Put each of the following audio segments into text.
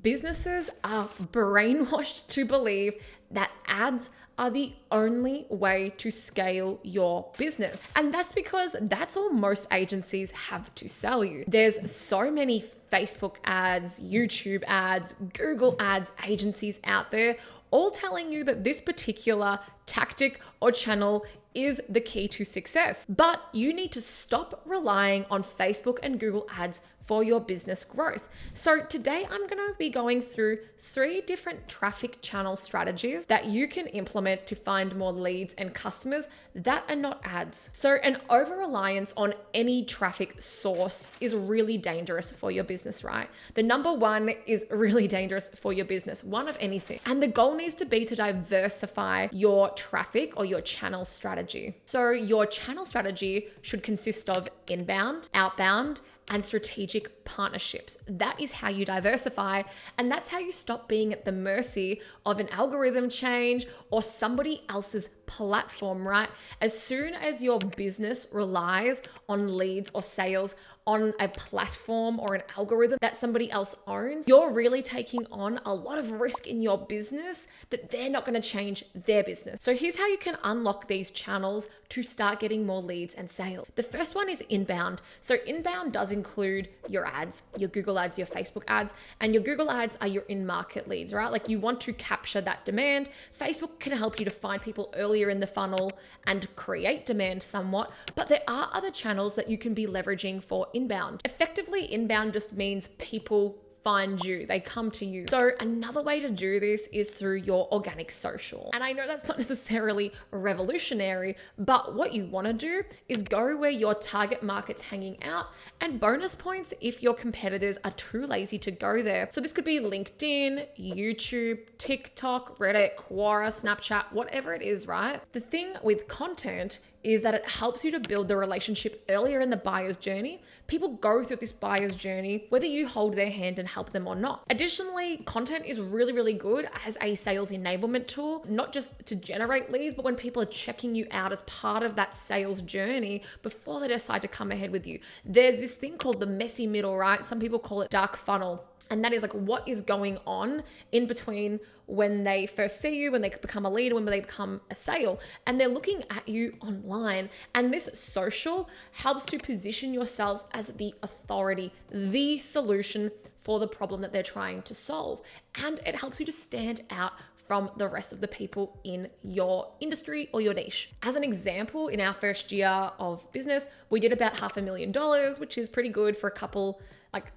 Businesses are brainwashed to believe that ads are the only way to scale your business. And that's because that's all most agencies have to sell you. There's so many Facebook ads, YouTube ads, Google ads agencies out there, all telling you that this particular tactic or channel is the key to success. But you need to stop relying on Facebook and Google ads for your business growth. So today I'm going to be going through 3 different traffic channel strategies that you can implement to find more leads and customers that are not ads. So an over-reliance on any traffic source is really dangerous for your business, right? The number one is really dangerous for your business, one of anything. And the goal needs to be to diversify your traffic or your channel strategy. So your channel strategy should consist of inbound, outbound, and strategic partnerships. That is how you diversify, and that's how you stop being at the mercy of an algorithm change or somebody else's platform, right? As soon as your business relies on leads or sales on a platform or an algorithm that somebody else owns, you're really taking on a lot of risk in your business that they're not going to change their business. So here's how you can unlock these channels to start getting more leads and sales. The first one is inbound. So inbound does include your ads, your Google ads, your Facebook ads, and your Google ads are your in-market leads, right? Like you want to capture that demand. Facebook can help you to find people earlier in the funnel and create demand somewhat, but there are other channels that you can be leveraging for inbound. Effectively, inbound just means people find you, they come to you. So another way to do this is through your organic social. And I know that's not necessarily revolutionary, but what you want to do is go where your target market's hanging out and bonus points if your competitors are too lazy to go there. So this could be LinkedIn, YouTube, TikTok, Reddit, Quora, Snapchat, whatever it is, right? The thing with content is that it helps you to build the relationship earlier in the buyer's journey. People go through this buyer's journey, whether you hold their hand and help them or not. Additionally, content is really, really good as a sales enablement tool, not just to generate leads, but when people are checking you out as part of that sales journey before they decide to come ahead with you. There's this thing called the messy middle, right? Some people call it dark funnel. And that is like what is going on in between when they first see you, when they become a lead, when they become a sale, and they're looking at you online. And this social helps to position yourselves as the authority, the solution for the problem that they're trying to solve. And it helps you to stand out from the rest of the people in your industry or your niche. As an example, in our first year of business, we did about $500,000, which is pretty good for a couple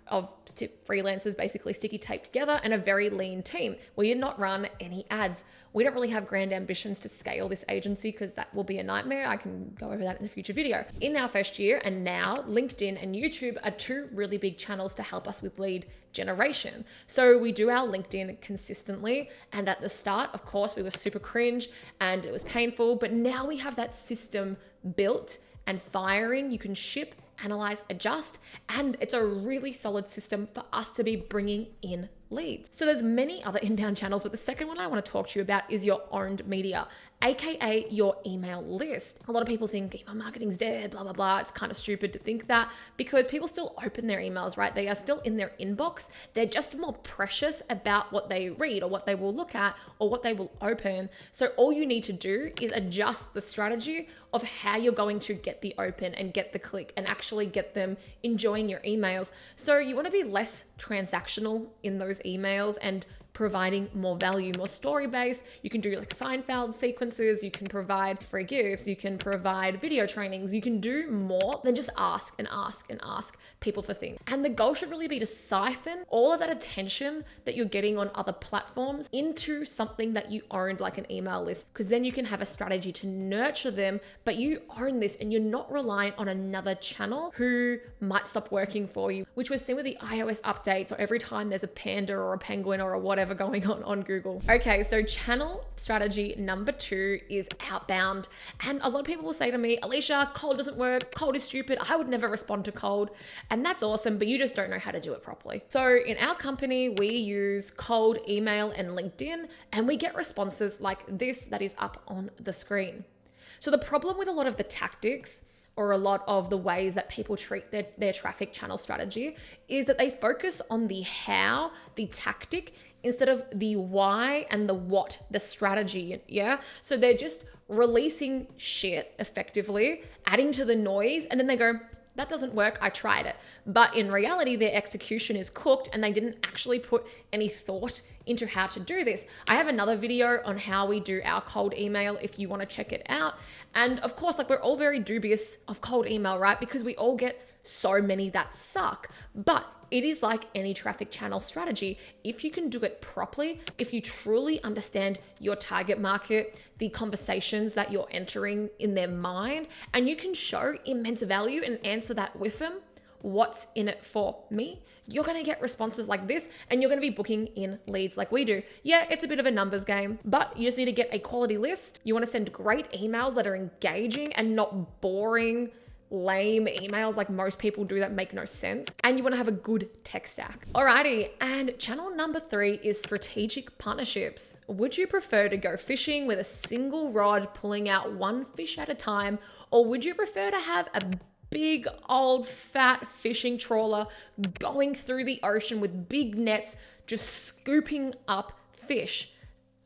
of freelancers basically sticky taped together and a very lean team. We did not run any ads. We don't really have grand ambitions to scale this agency because that will be a nightmare. I can go over that in a future video. In our first year and now, LinkedIn and YouTube are 2 really big channels to help us with lead generation. So we do our LinkedIn consistently. And at the start, of course, we were super cringe and it was painful, but now we have that system built and firing. You can ship, analyze, adjust, and it's a really solid system for us to be bringing in leads. So there's many other inbound channels, but the second one I want to talk to you about is your owned media, aka your email list. A lot of people think email marketing's dead, blah, blah, blah. It's kind of stupid to think that because people still open their emails, right? They are still in their inbox. They're just more precious about what they read or what they will look at or what they will open. So all you need to do is adjust the strategy of how you're going to get the open and get the click and actually get them enjoying your emails. So you want to be less transactional in those emails and providing more value, more story-based. You can do like Seinfeld sequences, you can provide free gifts, you can provide video trainings, you can do more than just ask and ask and ask people for things. And the goal should really be to siphon all of that attention that you're getting on other platforms into something that you owned, like an email list, because then you can have a strategy to nurture them, but you own this and you're not reliant on another channel who might stop working for you, which we've seen with the iOS updates or every time there's a panda or a penguin or a whatever going on Google. Okay, so channel strategy number 2 is outbound. And a lot of people will say to me, Alicia, cold doesn't work. Cold is stupid. I would never respond to cold. And that's awesome, but you just don't know how to do it properly. So in our company, we use cold email and LinkedIn, and we get responses like this that is up on the screen. So the problem with a lot of the tactics or a lot of the ways that people treat their traffic channel strategy is that they focus on the how, the tactic, instead of the why and the what, the strategy. Yeah. So they're just releasing shit effectively, adding to the noise, and then they go, that doesn't work, I tried it. But in reality, their execution is cooked and they didn't actually put any thought into how to do this. I have another video on how we do our cold email if you want to check it out. And of course, like, we're all very dubious of cold email, right? Because we all get so many that suck. But it is like any traffic channel strategy. If you can do it properly, if you truly understand your target market, the conversations that you're entering in their mind, and you can show immense value and answer that with them, what's in it for me? You're going to get responses like this, and you're going to be booking in leads like we do. Yeah, it's a bit of a numbers game, but you just need to get a quality list. You want to send great emails that are engaging and not boring, lame emails like most people do that make no sense. And you want to have a good tech stack. Alrighty, and channel number 3 is strategic partnerships. Would you prefer to go fishing with a single rod, pulling out one fish at a time, or would you prefer to have a big old fat fishing trawler going through the ocean with big nets, just scooping up fish?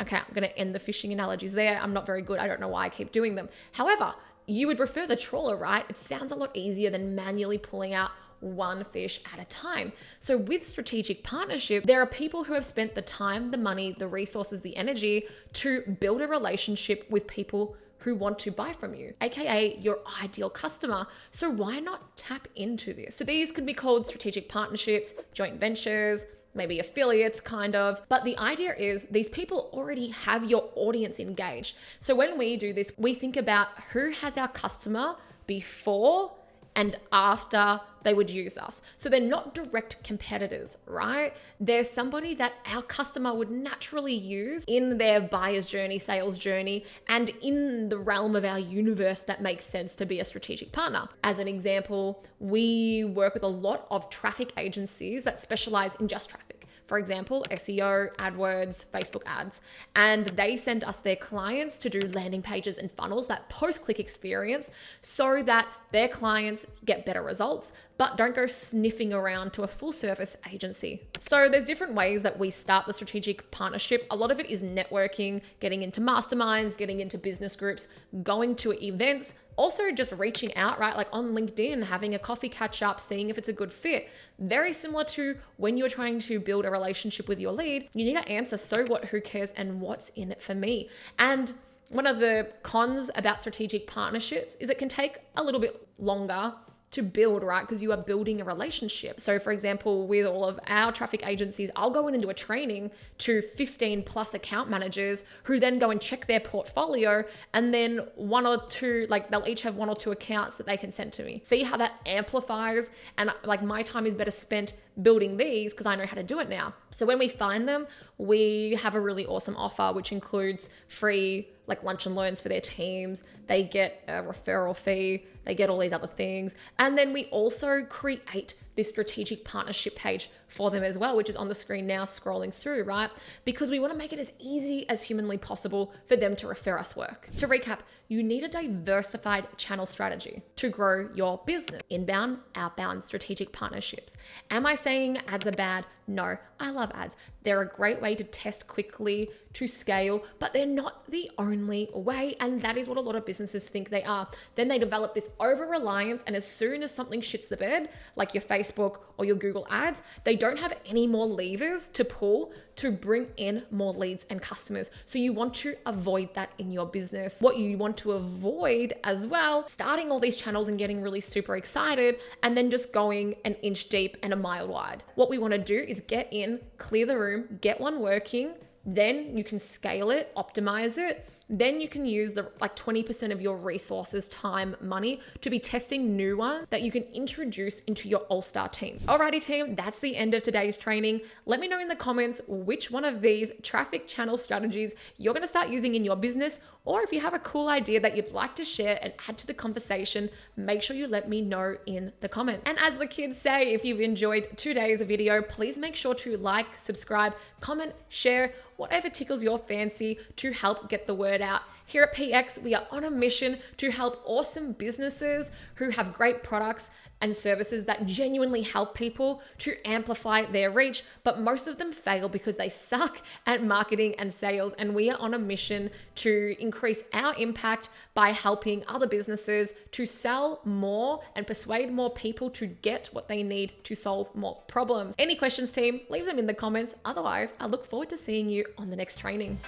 Okay, I'm going to end the fishing analogies there. I'm not very good. I don't know why I keep doing them. However, you would prefer the trawler, right? It sounds a lot easier than manually pulling out one fish at a time. So with strategic partnership, there are people who have spent the time, the money, the resources, the energy to build a relationship with people who want to buy from you, aka your ideal customer. So why not tap into this? So these could be called strategic partnerships, joint ventures, maybe affiliates kind of. But the idea is these people already have your audience engaged. So when we do this, we think about who has our customer before and after they would use us. So they're not direct competitors, right? They're somebody that our customer would naturally use in their buyer's journey, sales journey, and in the realm of our universe that makes sense to be a strategic partner. As an example, we work with a lot of traffic agencies that specialize in just traffic. For example, SEO, AdWords, Facebook ads, and they send us their clients to do landing pages and funnels, that post-click experience, so that their clients get better results, but don't go sniffing around to a full service agency. So there's different ways that we start the strategic partnership. A lot of it is networking, getting into masterminds, getting into business groups, going to events, also just reaching out, right? Like on LinkedIn, having a coffee catch up, seeing if it's a good fit. Very similar to when you're trying to build a relationship with your lead, you need to answer, so what, who cares, and what's in it for me? And one of the cons about strategic partnerships is it can take a little bit longer to build, right? Because you are building a relationship. So for example, with all of our traffic agencies, I'll go in and do a training to 15 plus account managers who then go and check their portfolio, and then one or two, like they'll each have one or two accounts that they can send to me. See how that amplifies? And like my time is better spent building these because I know how to do it now. So when we find them, we have a really awesome offer, which includes free like lunch and learns for their teams. They get a referral fee. They get all these other things. And then we also create this strategic partnership page for them as well, which is on the screen now scrolling through, right? Because we want to make it as easy as humanly possible for them to refer us work. To recap, you need a diversified channel strategy to grow your business. Inbound, outbound, strategic partnerships. Am I saying ads are bad? No, I love ads. They're a great way to test quickly, to scale, but they're not the only way. And that is what a lot of businesses think they are. Then they develop this over-reliance, and as soon as something shits the bed, like your Facebook or your Google ads, they don't have any more levers to pull to bring in more leads and customers. So you want to avoid that in your business. What you want to avoid as well, starting all these channels and getting really super excited and then just going an inch deep and a mile wide. What we want to do is get in, clear the room, get one working, then you can scale it, optimize it. Then you can use the 20% of your resources, time, money to be testing new ones that you can introduce into your all-star team. Alrighty team, that's the end of today's training. Let me know in the comments which one of these traffic channel strategies you're going to start using in your business, or if you have a cool idea that you'd like to share and add to the conversation, make sure you let me know in the comments. And as the kids say, if you've enjoyed today's video, please make sure to like, subscribe, comment, share, whatever tickles your fancy to help get the word out. Here at PX, we are on a mission to help awesome businesses who have great products and services that genuinely help people to amplify their reach, but most of them fail because they suck at marketing and sales. And we are on a mission to increase our impact by helping other businesses to sell more and persuade more people to get what they need to solve more problems. Any questions, team? Leave them in the comments. Otherwise, I look forward to seeing you on the next training.